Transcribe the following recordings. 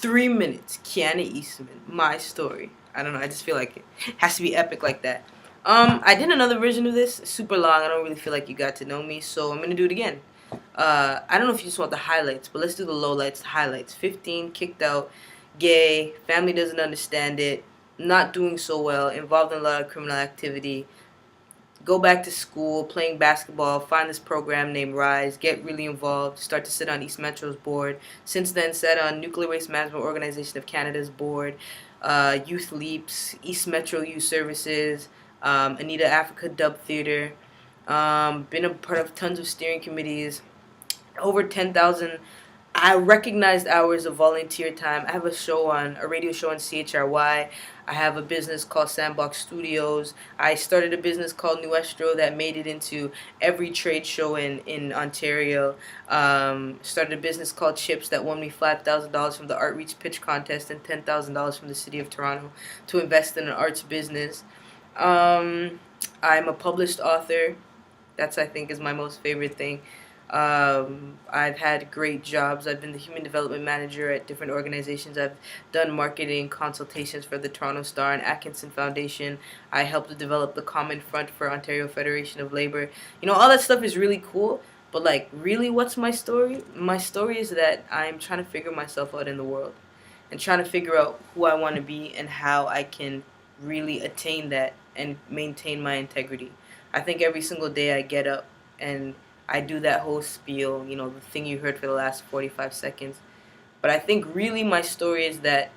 3 minutes. Kiana Eastman. My story. I don't know. I just feel like it has to be epic like that. I did another version of this, super long. I don't really feel like you got to know me, so I'm gonna do it again. I don't know if you just want the highlights, but let's do the lowlights, highlights. 15, kicked out, gay, family doesn't understand it, not doing so well, involved in a lot of criminal activity, go back to school, playing basketball, find this program named RISE, get really involved, start to sit on East Metro's board. Since then, sat on Nuclear Waste Management Organization of Canada's board, Youth Leaps, East Metro Youth Services, Anita Africa Dub Theater. Been a part of tons of steering committees, over 10,000 I recognized hours of volunteer time. I have a radio show on CHRY. I have a business called Sandbox Studios. I started a business called Nuestro that made it into every trade show in Ontario. Started a business called Chips that won me $5,000 from the Art Reach Pitch Contest and $10,000 from the City of Toronto to invest in an arts business. I'm a published author. That's, I think, is my most favorite thing. I've had great jobs. I've been the human development manager at different organizations. I've done marketing consultations for the Toronto Star and Atkinson Foundation. I helped to develop the Common Front for Ontario Federation of Labor. All that stuff is really cool. But, like, really, what's my story? My story is that I'm trying to figure myself out in the world and trying to figure out who I want to be and how I can really attain that and maintain my integrity. I think every single day I get up and I do that whole spiel, the thing you heard for the last 45 seconds. But I think really my story is the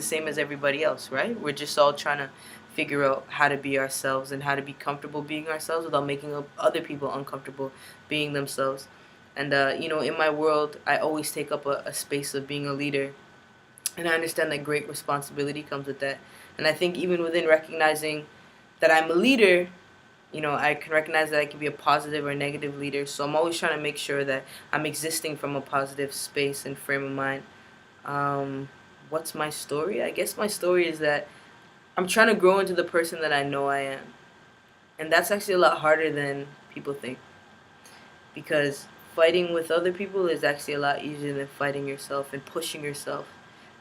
same as everybody else, right? We're just all trying to figure out how to be ourselves and how to be comfortable being ourselves without making other people uncomfortable being themselves. And, in my world, I always take up a space of being a leader. And I understand that great responsibility comes with that. And I think even within recognizing that I'm a leader, I can recognize that I can be a positive or negative leader. So I'm always trying to make sure that I'm existing from a positive space and frame of mind. Um, what's my story? I guess my story is that I'm trying to grow into the person that I know I am. And that's actually a lot harder than people think. Because fighting with other people is actually a lot easier than fighting yourself and pushing yourself.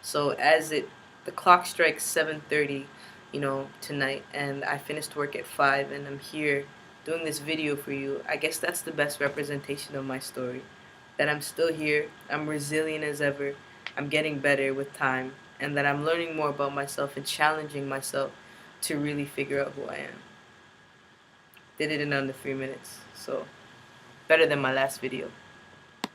So the clock strikes 7:30, tonight, and I finished work at 5, and I'm here doing this video for you. I guess that's the best representation of my story. That I'm still here, I'm resilient as ever, I'm getting better with time, and that I'm learning more about myself and challenging myself to really figure out who I am. Did it in under 3 minutes, so better than my last video.